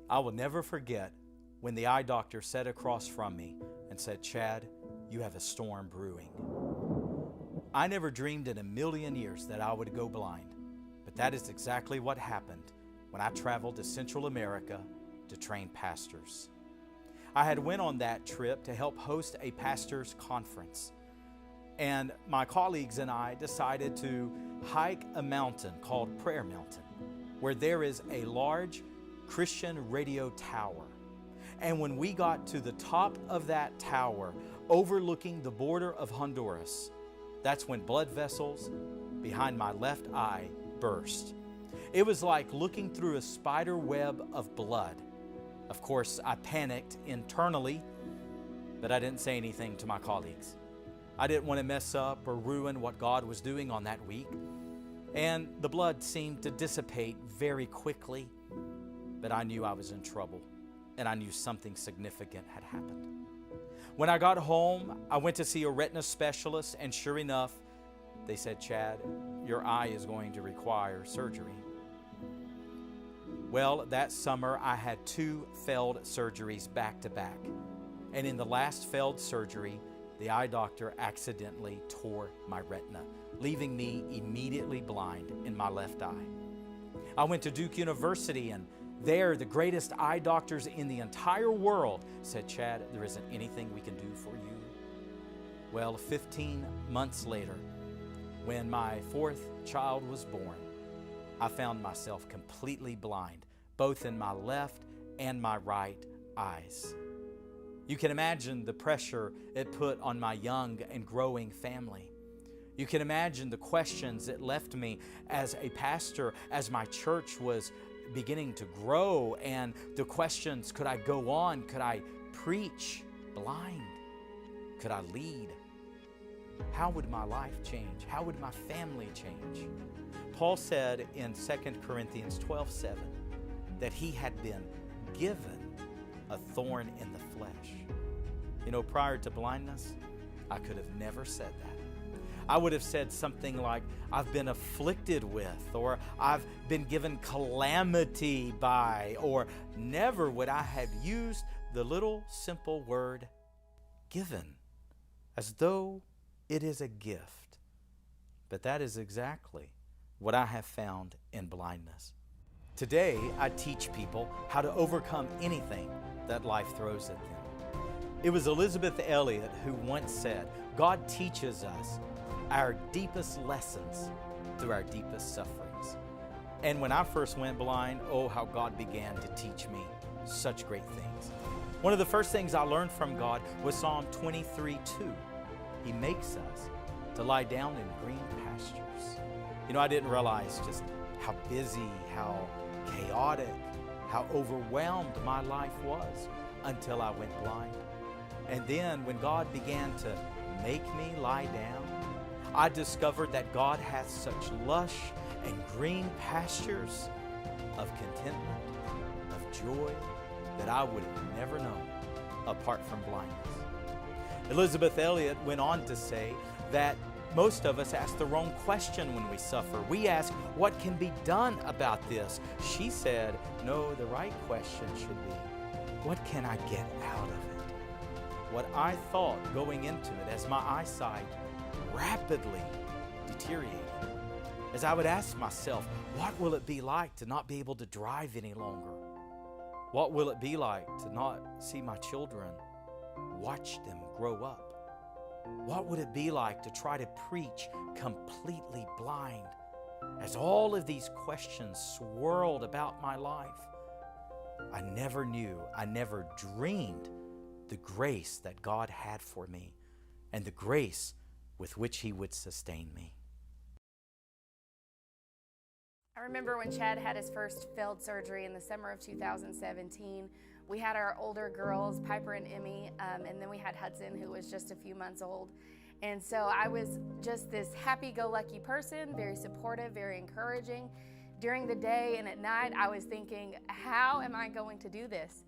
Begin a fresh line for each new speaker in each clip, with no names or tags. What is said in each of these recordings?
I will never forget when the eye doctor sat across from me and said, "Chad, you have a storm brewing." I never dreamed in a million years that I would go blind, but that is exactly what happened when I traveled to Central America to train pastors. I had went on that trip to help host a pastor's conference, and my colleagues and I decided to hike a mountain called Prayer Mountain, where there is a large Christian radio tower. And when we got to the top of that tower, overlooking the border of Honduras, that's when blood vessels behind my left eye burst. It was like looking through a spider web of blood. Of course, I panicked internally, but I didn't say anything to my colleagues. I didn't want to mess up or ruin what God was doing on that week. And the blood seemed to dissipate very quickly, but I knew I was in trouble, and I knew something significant had happened. When I got home, I went to see a retina specialist, and sure enough, they said, "Chad, your eye is going to require surgery." Well, that summer I had 2 failed surgeries back to back. And in the last failed surgery, the eye doctor accidentally tore my retina, leaving me immediately blind in my left eye. I went to Duke University, and there the greatest eye doctors in the entire world said, "Chad, there isn't anything we can do for you." Well, 15 months later, when my 4th child was born, I found myself completely blind, both in my left and my right eyes. You can imagine the pressure it put on my young and growing family. You can imagine the questions it left me as a pastor, as my church was beginning to grow, and the questions, could I go on? Could I preach blind? Could I lead? How would my life change? How would my family change? Paul said in 2 Corinthians 12:7 that he had been given a thorn in the flesh. You know, prior to blindness, I could have never said that. I would have said something like, "I've been afflicted with," or "I've been given calamity by," or never would I have used the little simple word given, as though it is a gift. But that is exactly what I have found in blindness. Today, I teach people how to overcome anything that life throws at them. It was Elizabeth Elliot who once said, "God teaches us our deepest lessons through our deepest sufferings." And when I first went blind, oh, how God began to teach me such great things. One of the first things I learned from God was Psalm 23:2. He makes us to lie down in green pastures. You know, I didn't realize just how busy, how chaotic, how overwhelmed my life was until I went blind. And then when God began to make me lie down, I discovered that God has such lush and green pastures of contentment, of joy, that I would have never known apart from blindness. Elizabeth Elliot went on to say that most of us ask the wrong question when we suffer. We ask, what can be done about this? She said, no, the right question should be, what can I get out of it? What I thought going into it as my eyesight rapidly deteriorated, as I would ask myself, what will it be like to not be able to drive any longer? What will it be like to not see my children, watch them grow up? What would it be like to try to preach completely blind? As all of these questions swirled about my life, I never knew, I never dreamed the grace that God had for me and the grace with which He would sustain me.
I remember when Chad had his first failed surgery in the summer of 2017. We had our older girls, Piper and Emmy, and then we had Hudson, who was just a few months old. And so I was just this happy-go-lucky person, very supportive, very encouraging. During the day and at night, I was thinking, how am I going to do this?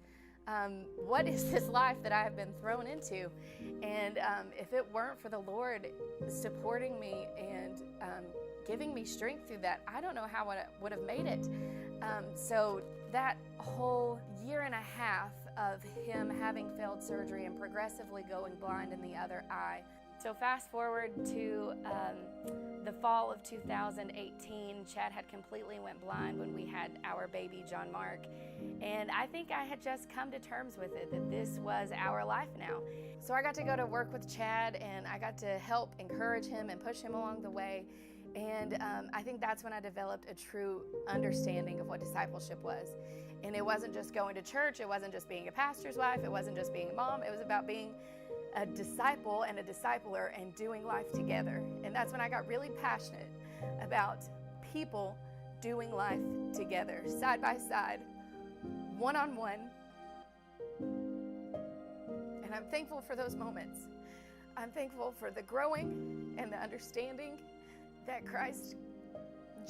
What is this life that I have been thrown into? And if it weren't for the Lord supporting me and giving me strength through that, I don't know how I would have made it. So that whole year and a half of him having failed surgery and progressively going blind in the other eye. So fast forward to the fall of 2018, Chad had completely went blind when we had our baby, John Mark. And I think I had just come to terms with it, that this was our life now. So I got to go to work with Chad, and I got to help encourage him and push him along the way. And I think that's when I developed a true understanding of what discipleship was. And it wasn't just going to church, it wasn't just being a pastor's wife, it wasn't just being a mom, it was about being a disciple and a discipler and doing life together. And that's when I got really passionate about people doing life together, side by side, one-on-one. And I'm thankful for those moments. I'm thankful for the growing and the understanding that Christ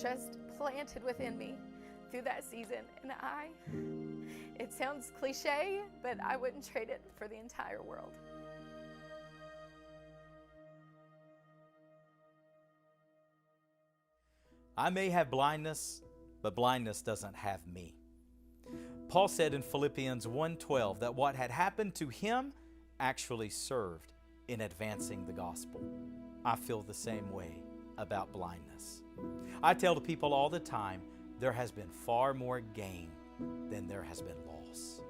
just planted within me through that season. And it sounds cliche, but I wouldn't trade it for the entire world.
I may have blindness, but blindness doesn't have me. Paul said in Philippians 1:12 that what had happened to him actually served in advancing the gospel. I feel the same way about blindness. I tell the people all the time, there has been far more gain than there has been loss.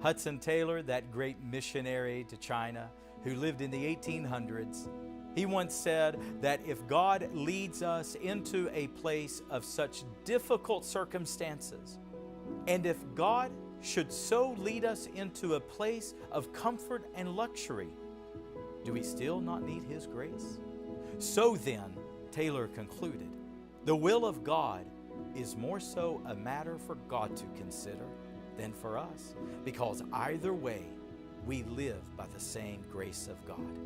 Hudson Taylor, that great missionary to China who lived in the 1800s, he once said that if God leads us into a place of such difficult circumstances, and if God should so lead us into a place of comfort and luxury, do we still not need His grace? So then, Taylor concluded, the will of God is more so a matter for God to consider than for us, because either way, we live by the same grace of God.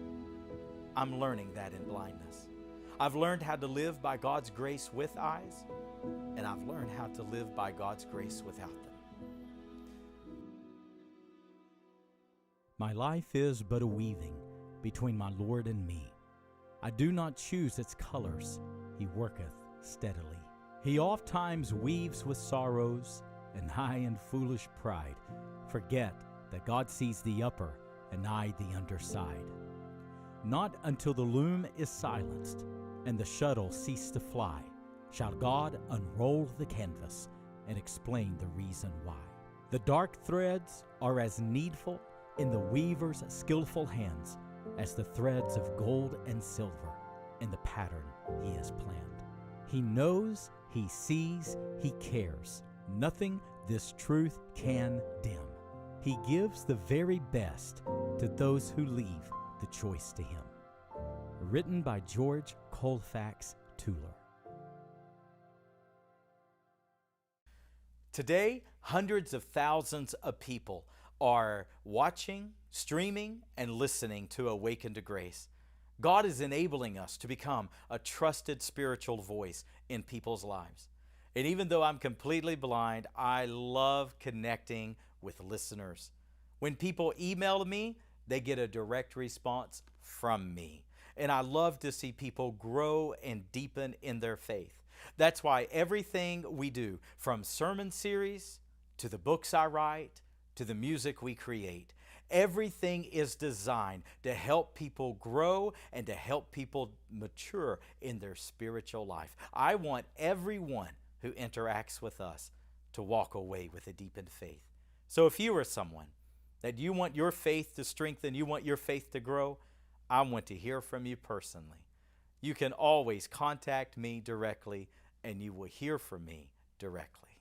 I'm learning that in blindness. I've learned how to live by God's grace with eyes, and I've learned how to live by God's grace without them.
My life is but a weaving between my Lord and me. I do not choose its colors, He worketh steadily. He oft times weaves with sorrows, and I in foolish pride forget that God sees the upper and I the underside. Not until the loom is silenced and the shuttle cease to fly shall God unroll the canvas and explain the reason why. The dark threads are as needful in the weaver's skillful hands as the threads of gold and silver in the pattern he has planned. He knows, he sees, he cares. Nothing this truth can dim. He gives the very best to those who leave the choice to him. Written by George Colfax Tuller.
Today, hundreds of thousands of people are watching, streaming, and listening to Awaken to Grace. God is enabling us to become a trusted spiritual voice in people's lives. And even though I'm completely blind, I love connecting with listeners. When people email me, they get a direct response from me. And I love to see people grow and deepen in their faith. That's why everything we do, from sermon series to the books I write to the music we create, everything is designed to help people grow and to help people mature in their spiritual life. I want everyone who interacts with us to walk away with a deepened faith. So if you are someone that you want your faith to strengthen, you want your faith to grow, I want to hear from you personally. You can always contact me directly, and you will hear from me directly.